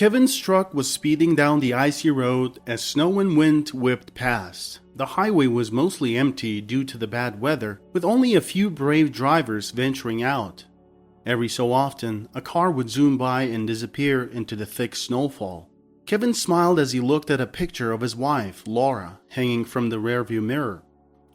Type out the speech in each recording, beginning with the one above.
Kevin's truck was speeding down the icy road as snow and wind whipped past. The highway was mostly empty due to the bad weather, with only a few brave drivers venturing out. Every so often, a car would zoom by and disappear into the thick snowfall. Kevin smiled as he looked at a picture of his wife, Laura, hanging from the rearview mirror.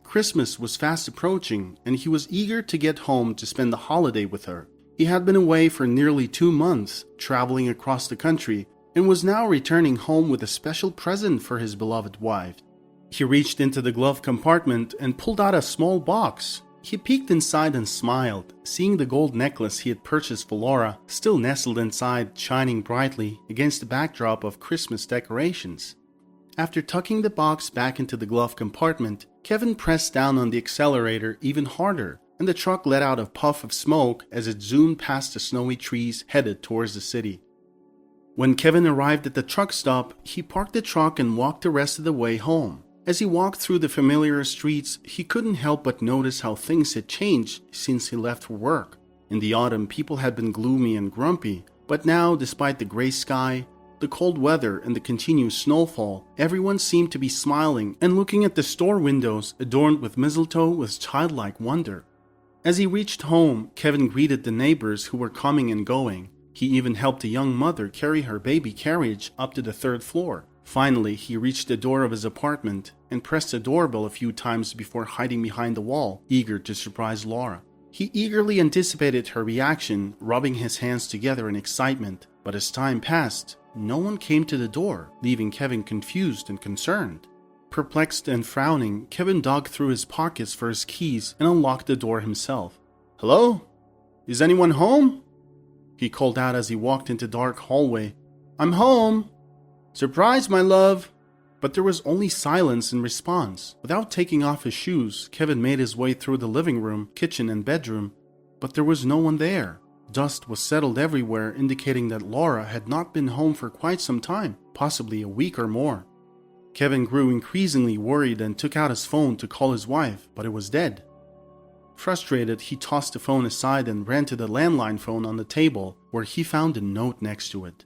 Christmas was fast approaching, and he was eager to get home to spend the holiday with her. He had been away for nearly 2 months, traveling across the country, and was now returning home with a special present for his beloved wife. He reached into the glove compartment and pulled out a small box. He peeked inside and smiled, seeing the gold necklace he had purchased for Laura still nestled inside, shining brightly against the backdrop of Christmas decorations. After tucking the box back into the glove compartment, Kevin pressed down on the accelerator even harder, and the truck let out a puff of smoke as it zoomed past the snowy trees headed towards the city. When Kevin arrived at the truck stop, he parked the truck and walked the rest of the way home. As he walked through the familiar streets, he couldn't help but notice how things had changed since he left for work. In the autumn, people had been gloomy and grumpy, but now, despite the gray sky, the cold weather, and the continuous snowfall, everyone seemed to be smiling and looking at the store windows adorned with mistletoe with childlike wonder. As he reached home, Kevin greeted the neighbors who were coming and going. He even helped a young mother carry her baby carriage up to the 3rd floor. Finally, he reached the door of his apartment and pressed the doorbell a few times before hiding behind the wall, eager to surprise Laura. He eagerly anticipated her reaction, rubbing his hands together in excitement. But as time passed, no one came to the door, leaving Kevin confused and concerned. Perplexed and frowning, Kevin dug through his pockets for his keys and unlocked the door himself. "Hello? Is anyone home?" he called out as he walked into the dark hallway. "I'm home. Surprise, my love." But there was only silence in response. Without taking off his shoes, Kevin made his way through the living room, kitchen, and bedroom, but there was no one there. Dust was settled everywhere, indicating that Laura had not been home for quite some time, possibly a week or more. Kevin grew increasingly worried and took out his phone to call his wife, but it was dead. Frustrated, he tossed the phone aside and ran to the landline phone on the table, where he found a note next to it.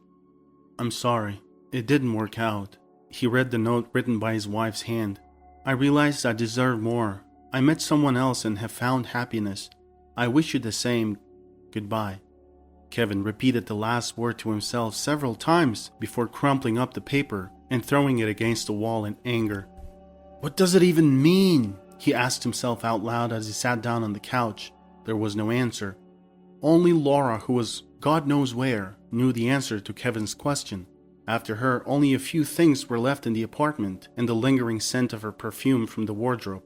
"I'm sorry. It didn't work out." He read the note written by his wife's hand. "I realized I deserve more. I met someone else and have found happiness. I wish you the same. Goodbye." Kevin repeated the last word to himself several times before crumpling up the paper and throwing it against the wall in anger. "What does it even mean?" he asked himself out loud as he sat down on the couch. There was no answer. Only Laura, who was God knows where, knew the answer to Kevin's question. After her, only a few things were left in the apartment and the lingering scent of her perfume from the wardrobe.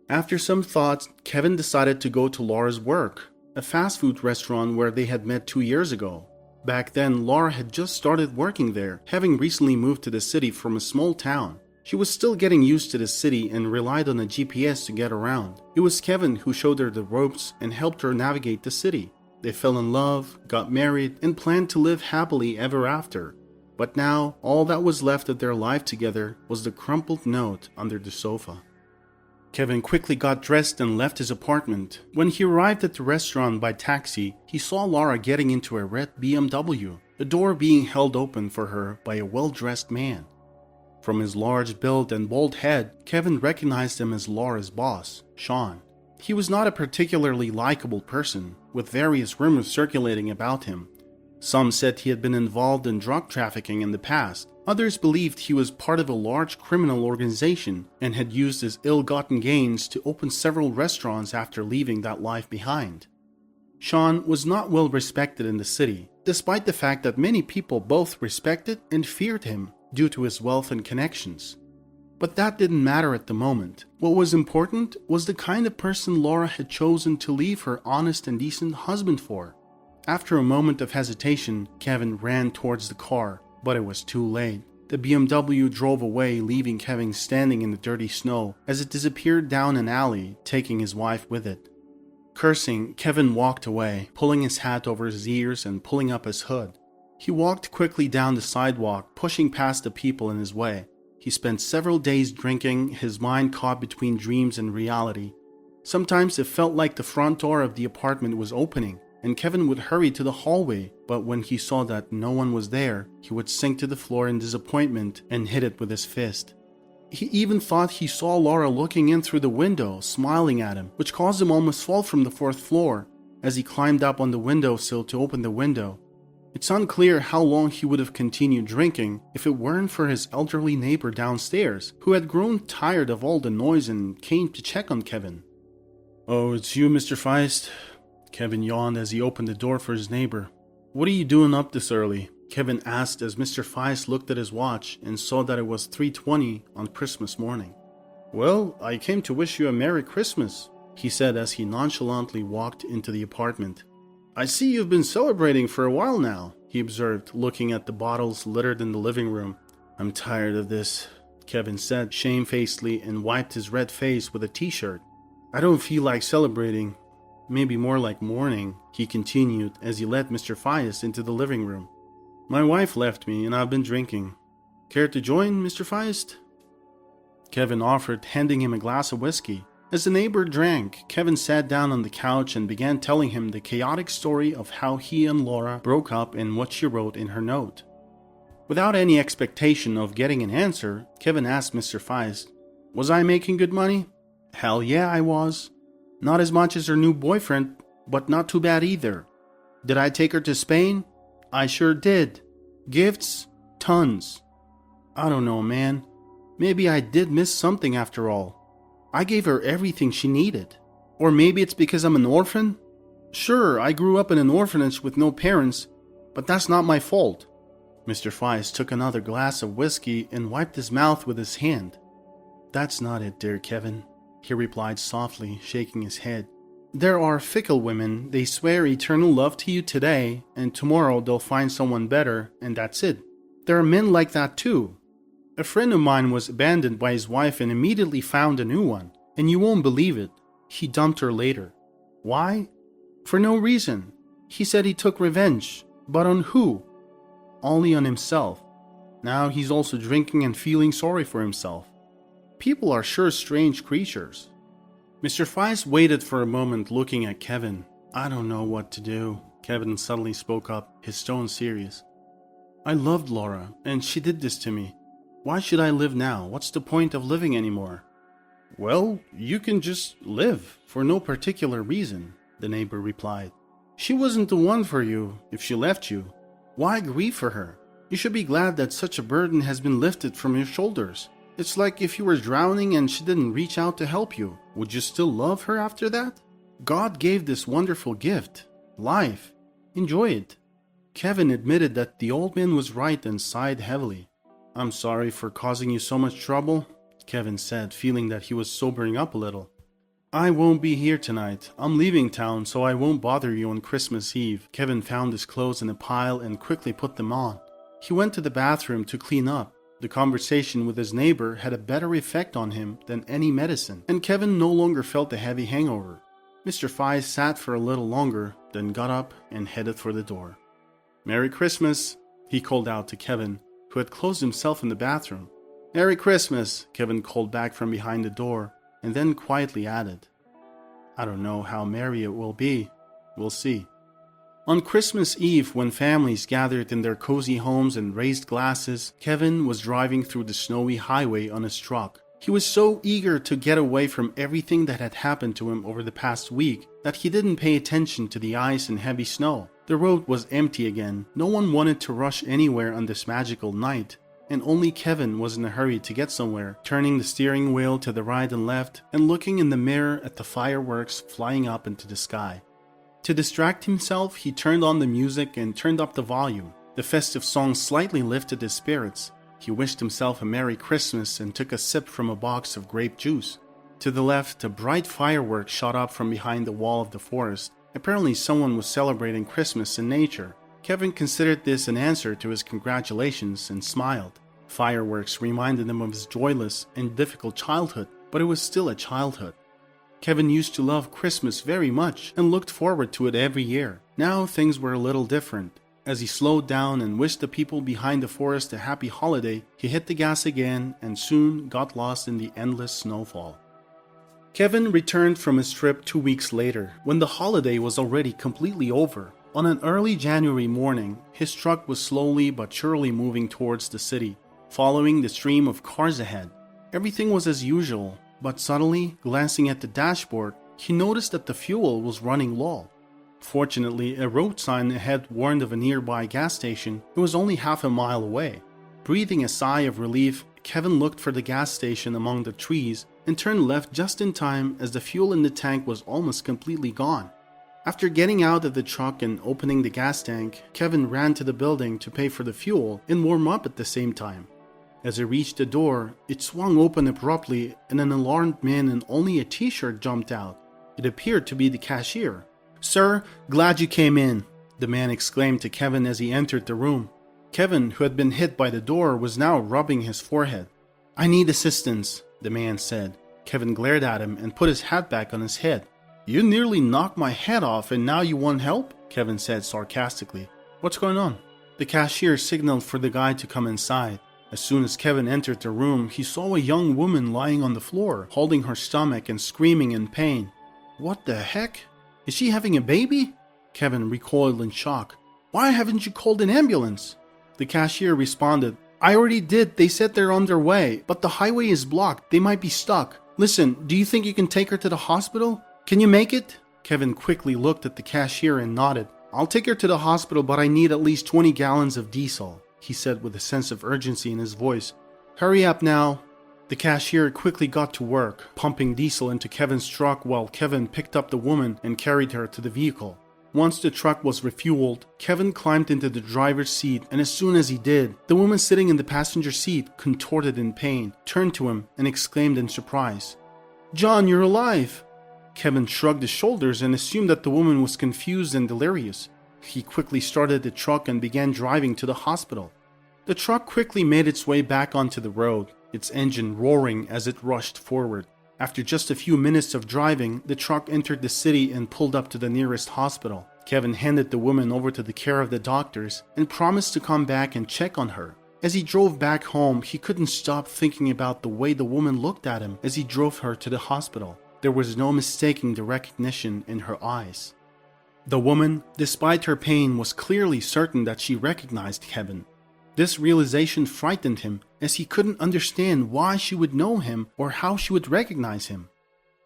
After some thought, Kevin decided to go to Laura's work, a fast food restaurant where they had met 2 years ago. Back then, Laura had just started working there, having recently moved to the city from a small town. She was still getting used to the city and relied on a GPS to get around. It was Kevin who showed her the ropes and helped her navigate the city. They fell in love, got married, and planned to live happily ever after. But now, all that was left of their life together was the crumpled note under the sofa. Kevin quickly got dressed and left his apartment. When he arrived at the restaurant by taxi, he saw Laura getting into a red BMW, the door being held open for her by a well-dressed man. From his large build and bald head, Kevin recognized him as Laura's boss, Sean. He was not a particularly likable person, with various rumors circulating about him. Some said he had been involved in drug trafficking in the past. Others believed he was part of a large criminal organization and had used his ill-gotten gains to open several restaurants after leaving that life behind. Sean was not well respected in the city, despite the fact that many people both respected and feared him due to his wealth and connections. But that didn't matter at the moment. What was important was the kind of person Laura had chosen to leave her honest and decent husband for. After a moment of hesitation, Kevin ran towards the car, but it was too late. The BMW drove away, leaving Kevin standing in the dirty snow as it disappeared down an alley, taking his wife with it. Cursing, Kevin walked away, pulling his hat over his ears and pulling up his hood. He walked quickly down the sidewalk, pushing past the people in his way. He spent several days drinking, his mind caught between dreams and reality. Sometimes it felt like the front door of the apartment was opening, and Kevin would hurry to the hallway, but when he saw that no one was there, he would sink to the floor in disappointment and hit it with his fist. He even thought he saw Laura looking in through the window, smiling at him, which caused him almost fall from the 4th floor as he climbed up on the windowsill to open the window. It's unclear how long he would have continued drinking if it weren't for his elderly neighbor downstairs, who had grown tired of all the noise and came to check on Kevin. "Oh, it's you, Mr. Feist?" Kevin yawned as he opened the door for his neighbor. "What are you doing up this early?" Kevin asked as Mr. Feist looked at his watch and saw that it was 3:20 on Christmas morning. "Well, I came to wish you a Merry Christmas," he said as he nonchalantly walked into the apartment. "I see you've been celebrating for a while now," he observed, looking at the bottles littered in the living room. "I'm tired of this," Kevin said shamefacedly and wiped his red face with a t-shirt. "I don't feel like celebrating. Maybe more like mourning," he continued as he led Mr. Feist into the living room. "My wife left me and I've been drinking. Care to join, Mr. Feist?" Kevin offered, handing him a glass of whiskey. As the neighbor drank, Kevin sat down on the couch and began telling him the chaotic story of how he and Laura broke up and what she wrote in her note. Without any expectation of getting an answer, Kevin asked Mr. Feist, "Was I making good money?" "Hell yeah, I was. Not as much as her new boyfriend, but not too bad either." "Did I take her to Spain?" "I sure did. Gifts? Tons." "I don't know, man. Maybe I did miss something after all. I gave her everything she needed. Or maybe it's because I'm an orphan? Sure, I grew up in an orphanage with no parents, but that's not my fault." Mr. Feist took another glass of whiskey and wiped his mouth with his hand. "That's not it, dear Kevin," he replied softly, shaking his head. "There are fickle women. They swear eternal love to you today, and tomorrow they'll find someone better, and that's it. There are men like that too. A friend of mine was abandoned by his wife and immediately found a new one. And you won't believe it. He dumped her later. Why? For no reason. He said he took revenge. But on who? Only on himself. Now he's also drinking and feeling sorry for himself. People are sure strange creatures." Mr. Feist waited for a moment, looking at Kevin. "I don't know what to do," Kevin suddenly spoke up, his tone serious. "I loved Laura, and she did this to me. Why should I live now? What's the point of living anymore?" "Well, you can just live, for no particular reason," the neighbor replied. "She wasn't the one for you if she left you. Why grieve for her? You should be glad that such a burden has been lifted from your shoulders. It's like if you were drowning and she didn't reach out to help you. Would you still love her after that? God gave this wonderful gift, life. Enjoy it." Kevin admitted that the old man was right and sighed heavily. "I'm sorry for causing you so much trouble," Kevin said, feeling that he was sobering up a little. "I won't be here tonight. I'm leaving town, so I won't bother you on Christmas Eve." Kevin found his clothes in a pile and quickly put them on. He went to the bathroom to clean up. The conversation with his neighbor had a better effect on him than any medicine, and Kevin no longer felt a heavy hangover. Mr. Feist sat for a little longer, then got up and headed for the door. "Merry Christmas," he called out to Kevin, who had closed himself in the bathroom. "Merry Christmas," Kevin called back from behind the door, and then quietly added, "I don't know how merry it will be. We'll see." On Christmas Eve, when families gathered in their cozy homes and raised glasses, Kevin was driving through the snowy highway on his truck. He was so eager to get away from everything that had happened to him over the past week that he didn't pay attention to the ice and heavy snow. The road was empty again. No one wanted to rush anywhere on this magical night, and only Kevin was in a hurry to get somewhere, turning the steering wheel to the right and left and looking in the mirror at the fireworks flying up into the sky. To distract himself, he turned on the music and turned up the volume. The festive song slightly lifted his spirits. He wished himself a Merry Christmas and took a sip from a box of grape juice. To the left, a bright firework shot up from behind the wall of the forest. Apparently someone was celebrating Christmas in nature. Kevin considered this an answer to his congratulations and smiled. Fireworks reminded him of his joyless and difficult childhood, but it was still a childhood. Kevin used to love Christmas very much and looked forward to it every year. Now things were a little different. As he slowed down and wished the people behind the forest a happy holiday, he hit the gas again and soon got lost in the endless snowfall. Kevin returned from his trip 2 weeks later, when the holiday was already completely over. On an early January morning, his truck was slowly but surely moving towards the city, following the stream of cars ahead. Everything was as usual, but suddenly, glancing at the dashboard, he noticed that the fuel was running low. Fortunately, a road sign ahead warned of a nearby gas station. It was only half a mile away. Breathing a sigh of relief, Kevin looked for the gas station among the trees and turned left just in time as the fuel in the tank was almost completely gone. After getting out of the truck and opening the gas tank, Kevin ran to the building to pay for the fuel and warm up at the same time. As he reached the door, it swung open abruptly and an alarmed man in only a t-shirt jumped out. It appeared to be the cashier. "Sir, glad you came in," the man exclaimed to Kevin as he entered the room. Kevin, who had been hit by the door, was now rubbing his forehead. "I need assistance," the man said. Kevin glared at him and put his hat back on his head. "You nearly knocked my head off and now you want help?" Kevin said sarcastically. "What's going on?" The cashier signaled for the guy to come inside. As soon as Kevin entered the room, he saw a young woman lying on the floor, holding her stomach and screaming in pain. "What the heck? Is she having a baby?" Kevin recoiled in shock. "Why haven't you called an ambulance?" The cashier responded, "I already did. They said they're on their way, but the highway is blocked. They might be stuck. Listen, do you think you can take her to the hospital? Can you make it?" Kevin quickly looked at the cashier and nodded. "I'll take her to the hospital, but I need at least 20 gallons of diesel," he said with a sense of urgency in his voice. "Hurry up now." The cashier quickly got to work, pumping diesel into Kevin's truck while Kevin picked up the woman and carried her to the vehicle. Once the truck was refueled, Kevin climbed into the driver's seat, and as soon as he did, the woman sitting in the passenger seat, contorted in pain, turned to him and exclaimed in surprise, "John, you're alive!" Kevin shrugged his shoulders and assumed that the woman was confused and delirious. He quickly started the truck and began driving to the hospital. The truck quickly made its way back onto the road, its engine roaring as it rushed forward. After just a few minutes of driving, the truck entered the city and pulled up to the nearest hospital. Kevin handed the woman over to the care of the doctors and promised to come back and check on her. As he drove back home, he couldn't stop thinking about the way the woman looked at him as he drove her to the hospital. There was no mistaking the recognition in her eyes. The woman, despite her pain, was clearly certain that she recognized Kevin. This realization frightened him, as he couldn't understand why she would know him or how she would recognize him.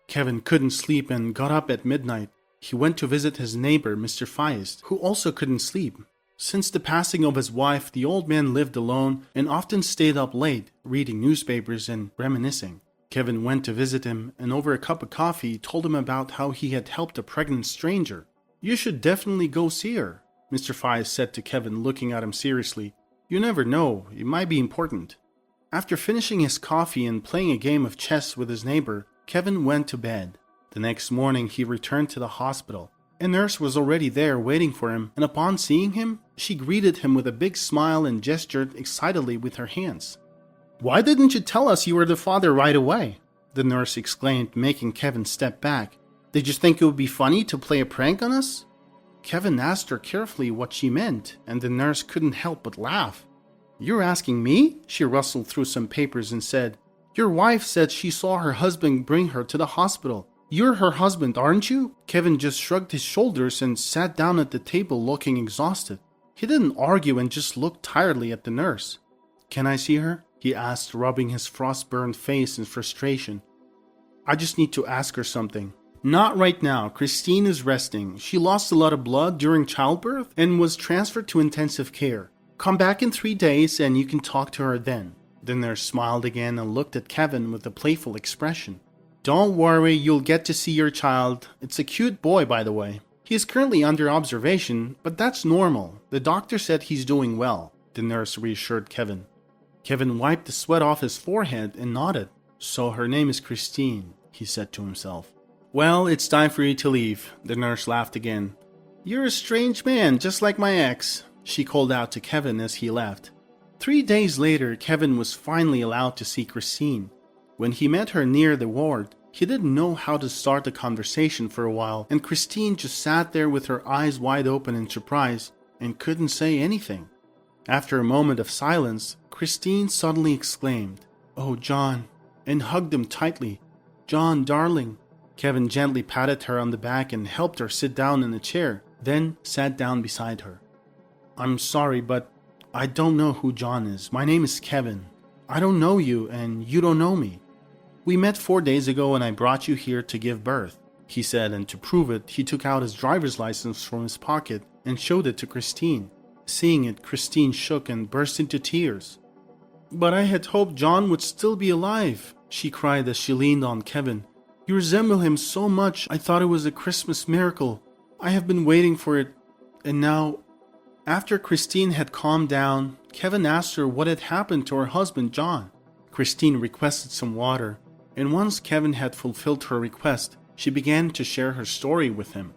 Kevin couldn't sleep and got up at midnight. He went to visit his neighbor, Mr. Feist, who also couldn't sleep. Since the passing of his wife, the old man lived alone and often stayed up late, reading newspapers and reminiscing. Kevin went to visit him and over a cup of coffee told him about how he had helped a pregnant stranger. "You should definitely go see her," Mr. Feist said to Kevin, looking at him seriously. "You never know, it might be important." After finishing his coffee and playing a game of chess with his neighbor, Kevin went to bed. The next morning he returned to the hospital. A nurse was already there waiting for him, and upon seeing him, she greeted him with a big smile and gestured excitedly with her hands. "Why didn't you tell us you were the father right away?" the nurse exclaimed, making Kevin step back. "Did you think it would be funny to play a prank on us?" Kevin asked her carefully what she meant, and the nurse couldn't help but laugh. "You're asking me?" She rustled through some papers and said, "Your wife said she saw her husband bring her to the hospital. You're her husband, aren't you?" Kevin just shrugged his shoulders and sat down at the table looking exhausted. He didn't argue and just looked tiredly at the nurse. "Can I see her?" he asked, rubbing his frost-burned face in frustration. "I just need to ask her something." "Not right now. Christine is resting. She lost a lot of blood during childbirth and was transferred to intensive care. Come back in 3 days and you can talk to her then." The nurse smiled again and looked at Kevin with a playful expression. "Don't worry, you'll get to see your child. It's a cute boy, by the way. He is currently under observation, but that's normal. The doctor said he's doing well," the nurse reassured Kevin. Kevin wiped the sweat off his forehead and nodded. "So her name is Christine," he said to himself. "Well, it's time for you to leave," the nurse laughed again. "You're a strange man, just like my ex," she called out to Kevin as he left. 3 days later, Kevin was finally allowed to see Christine. When he met her near the ward, he didn't know how to start the conversation for a while, and Christine just sat there with her eyes wide open in surprise and couldn't say anything. After a moment of silence, Christine suddenly exclaimed, "Oh, John," and hugged him tightly. John, darling." Kevin gently patted her on the back and helped her sit down in a chair, then sat down beside her. "I'm sorry, but I don't know who John is. My name is Kevin. I don't know you, and you don't know me. We met 4 days ago and I brought you here to give birth," he said, and to prove it, he took out his driver's license from his pocket and showed it to Christine. Seeing it, Christine shook and burst into tears. "But I had hoped John would still be alive," she cried as she leaned on Kevin. "You resemble him so much, I thought it was a Christmas miracle. I have been waiting for it, and now..." After Christine had calmed down, Kevin asked her what had happened to her husband, John. Christine requested some water, and once Kevin had fulfilled her request, she began to share her story with him.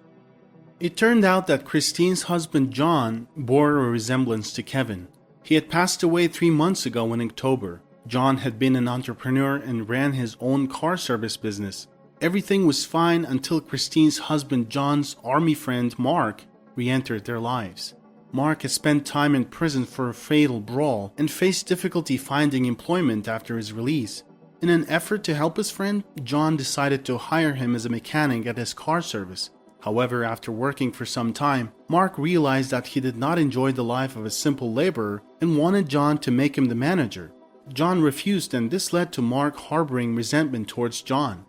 It turned out that Christine's husband, John, bore a resemblance to Kevin. He had passed away 3 months ago in October. John had been an entrepreneur and ran his own car service business. Everything was fine until Christine's husband, John's army friend, Mark, re-entered their lives. Mark had spent time in prison for a fatal brawl and faced difficulty finding employment after his release. In an effort to help his friend, John decided to hire him as a mechanic at his car service. However, after working for some time, Mark realized that he did not enjoy the life of a simple laborer and wanted John to make him the manager. John refused, and this led to Mark harboring resentment towards John.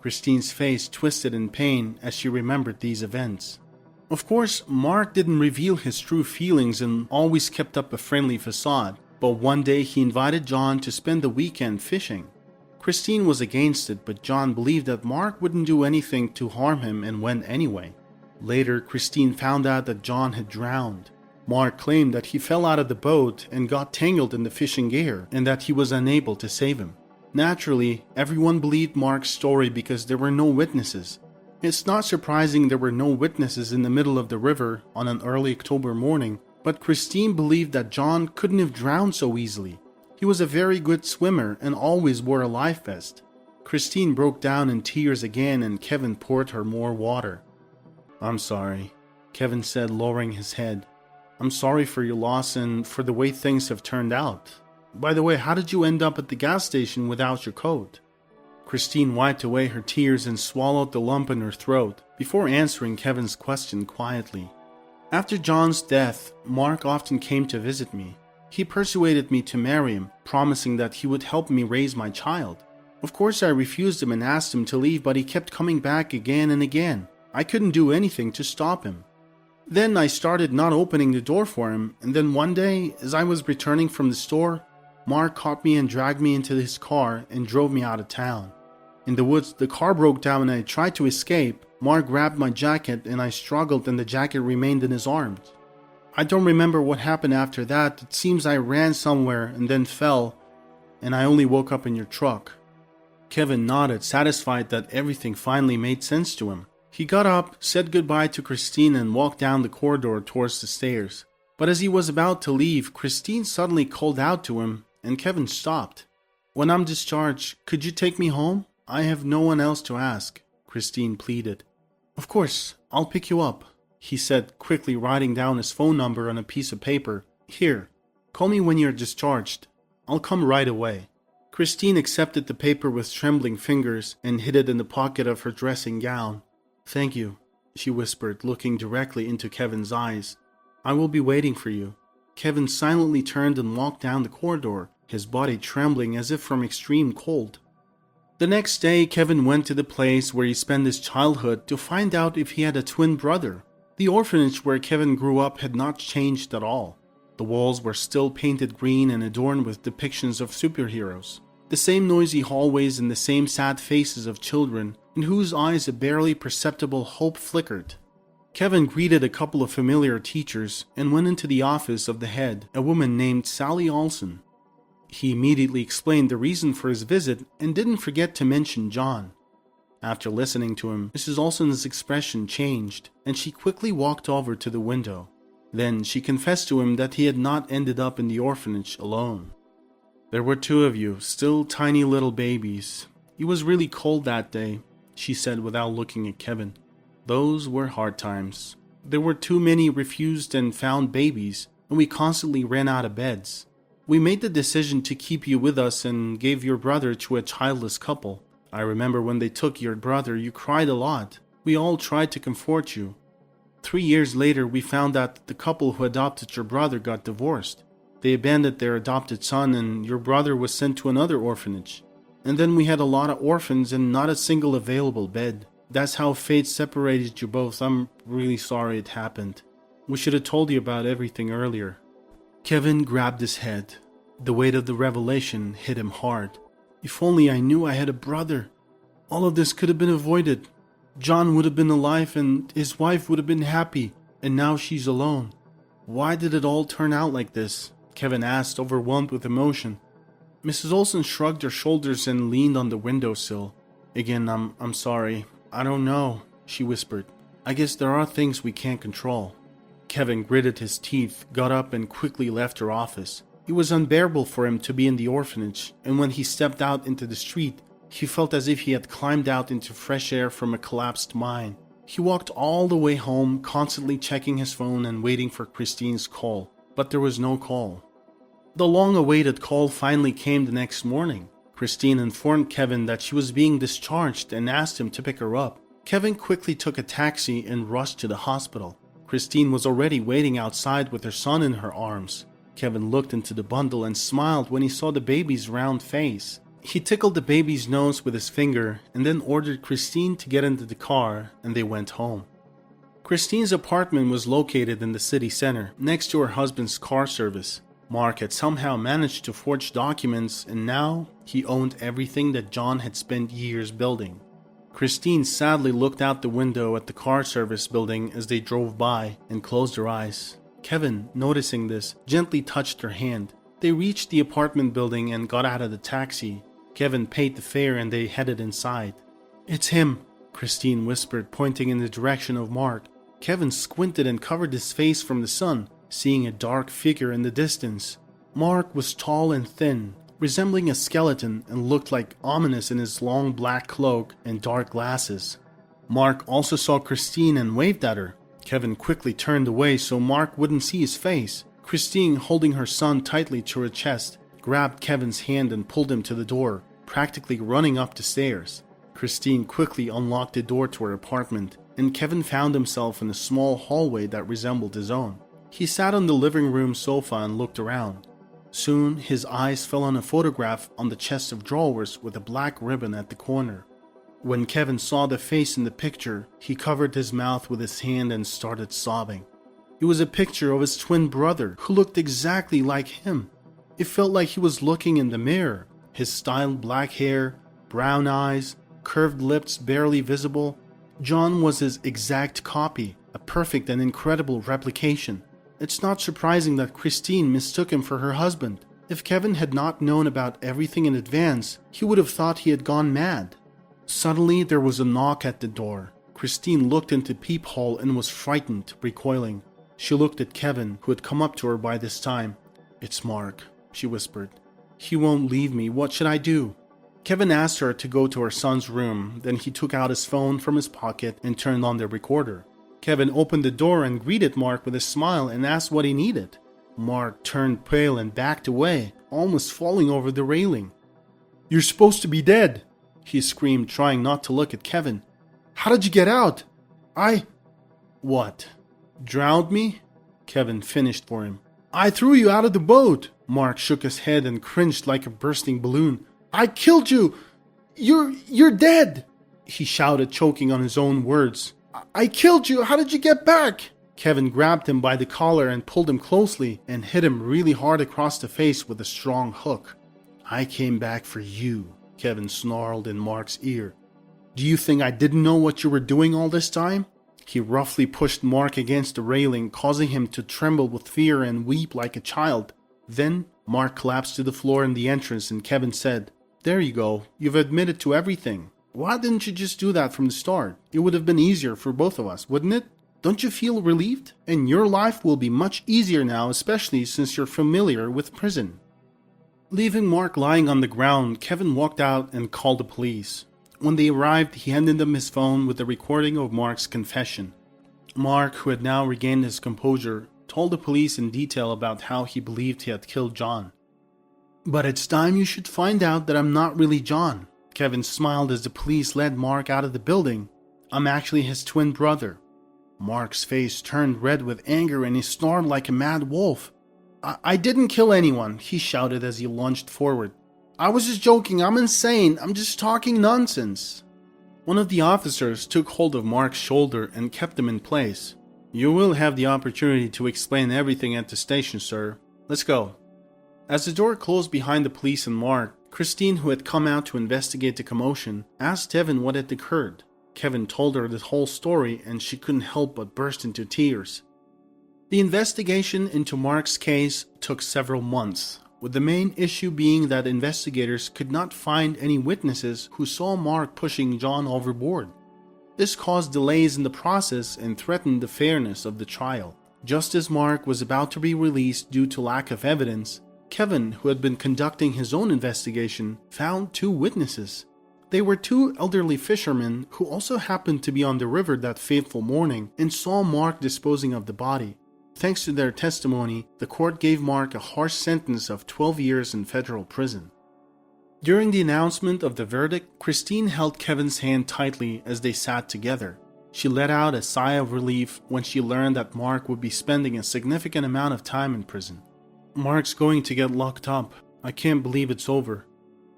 Christine's face twisted in pain as she remembered these events. Of course, Mark didn't reveal his true feelings and always kept up a friendly facade, but one day he invited John to spend the weekend fishing. Christine was against it, but John believed that Mark wouldn't do anything to harm him and went anyway. Later, Christine found out that John had drowned. Mark claimed that he fell out of the boat and got tangled in the fishing gear and that he was unable to save him. Naturally, everyone believed Mark's story because there were no witnesses. It's not surprising there were no witnesses in the middle of the river on an early October morning, but Christine believed that John couldn't have drowned so easily. He was a very good swimmer and always wore a life vest. Christine broke down in tears again and Kevin poured her more water. "I'm sorry," Kevin said, lowering his head. "I'm sorry for your loss and for the way things have turned out. By the way, how did you end up at the gas station without your coat?" Christine wiped away her tears and swallowed the lump in her throat before answering Kevin's question quietly. "After John's death, Mark often came to visit me. He persuaded me to marry him, promising that he would help me raise my child. Of course, I refused him and asked him to leave, but he kept coming back again and again. I couldn't do anything to stop him. Then I started not opening the door for him, and then one day, as I was returning from the store, Mark caught me and dragged me into his car and drove me out of town. In the woods, the car broke down and I tried to escape. Mark grabbed my jacket and I struggled and the jacket remained in his arms. I don't remember what happened after that. It seems I ran somewhere and then fell, and I only woke up in your truck." Kevin nodded, satisfied that everything finally made sense to him. He got up, said goodbye to Christine and walked down the corridor towards the stairs. But as he was about to leave, Christine suddenly called out to him and Kevin stopped. "When I'm discharged, could you take me home? I have no one else to ask," Christine pleaded. "Of course, I'll pick you up," he said, quickly writing down his phone number on a piece of paper. "Here, call me when you're discharged. I'll come right away." Christine accepted the paper with trembling fingers and hid it in the pocket of her dressing gown. "Thank you," she whispered, looking directly into Kevin's eyes. "I will be waiting for you." Kevin silently turned and walked down the corridor, his body trembling as if from extreme cold. The next day, Kevin went to the place where he spent his childhood to find out if he had a twin brother. The orphanage where Kevin grew up had not changed at all. The walls were still painted green and adorned with depictions of superheroes. The same noisy hallways and the same sad faces of children, in whose eyes a barely perceptible hope flickered. Kevin greeted a couple of familiar teachers and went into the office of the head, a woman named Sally Olson. He immediately explained the reason for his visit and didn't forget to mention John. After listening to him, Mrs. Olson's expression changed, and she quickly walked over to the window. Then she confessed to him that he had not ended up in the orphanage alone. "There were 2 of you, still tiny little babies. It was really cold that day," she said without looking at Kevin. "Those were hard times. There were too many refused and found babies, and we constantly ran out of beds. We made the decision to keep you with us and gave your brother to a childless couple. I remember when they took your brother, you cried a lot. We all tried to comfort you. 3 years later, we found out that the couple who adopted your brother got divorced. They abandoned their adopted son and your brother was sent to another orphanage. And then we had a lot of orphans and not a single available bed. That's how fate separated you both. I'm really sorry it happened. We should have told you about everything earlier. Kevin grabbed his head. The weight of the revelation hit him hard. If only I knew I had a brother. All of this could have been avoided. John would have been alive and his wife would have been happy, and now she's alone. Why did it all turn out like this? Kevin asked, overwhelmed with emotion. Mrs. Olsen shrugged her shoulders and leaned on the windowsill. Again, I'm sorry. I don't know, she whispered. I guess there are things we can't control. Kevin gritted his teeth, got up and quickly left her office. It was unbearable for him to be in the orphanage, and when he stepped out into the street, he felt as if he had climbed out into fresh air from a collapsed mine. He walked all the way home, constantly checking his phone and waiting for Christine's call, but there was no call. The long-awaited call finally came the next morning. Christine informed Kevin that she was being discharged and asked him to pick her up. Kevin quickly took a taxi and rushed to the hospital. Christine was already waiting outside with her son in her arms. Kevin looked into the bundle and smiled when he saw the baby's round face. He tickled the baby's nose with his finger and then ordered Christine to get into the car, and they went home. Christine's apartment was located in the city center, next to her husband's car service. Mark had somehow managed to forge documents, and now he owned everything that John had spent years building. Christine sadly looked out the window at the car service building as they drove by and closed her eyes. Kevin, noticing this, gently touched her hand. They reached the apartment building and got out of the taxi. Kevin paid the fare and they headed inside. It's him, Christine whispered, pointing in the direction of Mark. Kevin squinted and covered his face from the sun, seeing a dark figure in the distance. Mark was tall and thin, resembling a skeleton, and looked like ominous in his long black cloak and dark glasses. Mark also saw Christine and waved at her. Kevin quickly turned away so Mark wouldn't see his face. Christine, holding her son tightly to her chest, grabbed Kevin's hand and pulled him to the door, practically running up the stairs. Christine quickly unlocked the door to her apartment, and Kevin found himself in a small hallway that resembled his own. He sat on the living room sofa and looked around. Soon, his eyes fell on a photograph on the chest of drawers with a black ribbon at the corner. When Kevin saw the face in the picture, he covered his mouth with his hand and started sobbing. It was a picture of his twin brother, who looked exactly like him. It felt like he was looking in the mirror. His styled black hair, brown eyes, curved lips barely visible. John was his exact copy, a perfect and incredible replication. It's not surprising that Christine mistook him for her husband. If Kevin had not known about everything in advance, he would have thought he had gone mad. Suddenly, there was a knock at the door. Christine looked into the peephole and was frightened, recoiling. She looked at Kevin, who had come up to her by this time. It's Mark, she whispered. He won't leave me. What should I do? Kevin asked her to go to her son's room. Then he took out his phone from his pocket and turned on the recorder. Kevin opened the door and greeted Mark with a smile and asked what he needed. Mark turned pale and backed away, almost falling over the railing. You're supposed to be dead, he screamed, trying not to look at Kevin. How did you get out? What? Drowned me? Kevin finished for him. I threw you out of the boat. Mark shook his head and cringed like a bursting balloon. I killed you! You're dead! He shouted, choking on his own words. I killed you! How did you get back? Kevin grabbed him by the collar and pulled him closely and hit him really hard across the face with a strong hook. I came back for you, Kevin snarled in Mark's ear. Do you think I didn't know what you were doing all this time? He roughly pushed Mark against the railing, causing him to tremble with fear and weep like a child. Then, Mark collapsed to the floor in the entrance and Kevin said, There you go, you've admitted to everything. Why didn't you just do that from the start? It would have been easier for both of us, wouldn't it? Don't you feel relieved? And your life will be much easier now, especially since you're familiar with prison. Leaving Mark lying on the ground, Kevin walked out and called the police. When they arrived, he handed them his phone with a recording of Mark's confession. Mark, who had now regained his composure, told the police in detail about how he believed he had killed John. But it's time you should find out that I'm not really John. Kevin smiled as the police led Mark out of the building. I'm actually his twin brother. Mark's face turned red with anger and he snarled like a mad wolf. I didn't kill anyone, he shouted as he lunged forward. I was just joking, I'm insane, I'm just talking nonsense. One of the officers took hold of Mark's shoulder and kept him in place. You will have the opportunity to explain everything at the station, sir. Let's go. As the door closed behind the police and Mark, Christine, who had come out to investigate the commotion, asked Kevin what had occurred. Kevin told her the whole story and she couldn't help but burst into tears. The investigation into Mark's case took several months, with the main issue being that investigators could not find any witnesses who saw Mark pushing John overboard. This caused delays in the process and threatened the fairness of the trial. Just as Mark was about to be released due to lack of evidence, Kevin, who had been conducting his own investigation, found two witnesses. They were two elderly fishermen who also happened to be on the river that fateful morning and saw Mark disposing of the body. Thanks to their testimony, the court gave Mark a harsh sentence of 12 years in federal prison. During the announcement of the verdict, Christine held Kevin's hand tightly as they sat together. She let out a sigh of relief when she learned that Mark would be spending a significant amount of time in prison. Mark's going to get locked up. I can't believe it's over.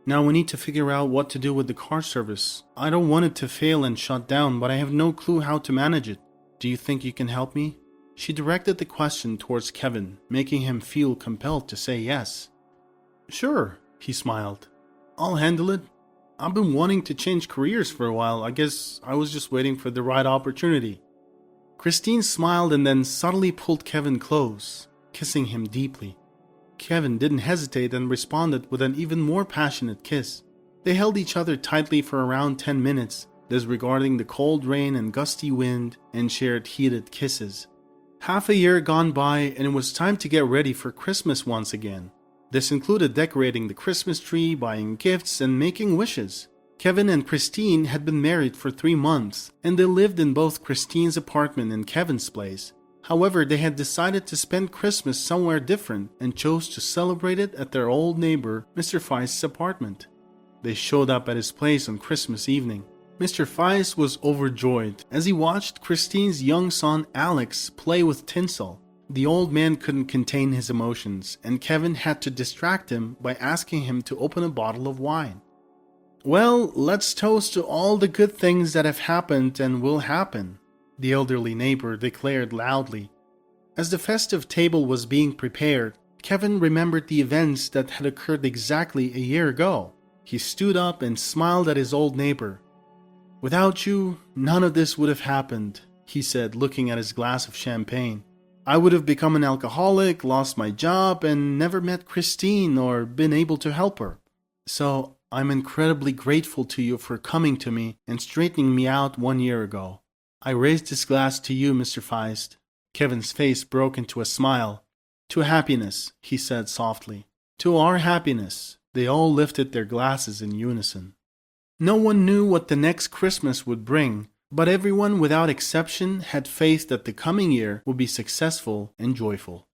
Now we need to figure out what to do with the car service. I don't want it to fail and shut down, but I have no clue how to manage it. Do you think you can help me? She directed the question towards Kevin, making him feel compelled to say yes. Sure, he smiled. I'll handle it. I've been wanting to change careers for a while. I guess I was just waiting for the right opportunity. Christine smiled and then subtly pulled Kevin close, kissing him deeply. Kevin didn't hesitate and responded with an even more passionate kiss. They held each other tightly for around 10 minutes, disregarding the cold rain and gusty wind, and shared heated kisses. Half a year gone by and it was time to get ready for Christmas once again. This included decorating the Christmas tree, buying gifts, and making wishes. Kevin and Christine had been married for 3 months, and they lived in both Christine's apartment and Kevin's place. However, they had decided to spend Christmas somewhere different and chose to celebrate it at their old neighbor, Mr. Feist's apartment. They showed up at his place on Christmas evening. Mr. Feist was overjoyed as he watched Christine's young son Alex play with tinsel. The old man couldn't contain his emotions, and Kevin had to distract him by asking him to open a bottle of wine. Well, let's toast to all the good things that have happened and will happen, the elderly neighbor declared loudly. As the festive table was being prepared, Kevin remembered the events that had occurred exactly a year ago. He stood up and smiled at his old neighbor. Without you, none of this would have happened, he said, looking at his glass of champagne. I would have become an alcoholic, lost my job, and never met Christine or been able to help her. So I'm incredibly grateful to you for coming to me and straightening me out 1 year ago. I raised this glass to you, Mr. Feist. Kevin's face broke into a smile. To happiness, he said softly. To our happiness. They all lifted their glasses in unison. No one knew what the next Christmas would bring, but everyone without exception had faith that the coming year would be successful and joyful.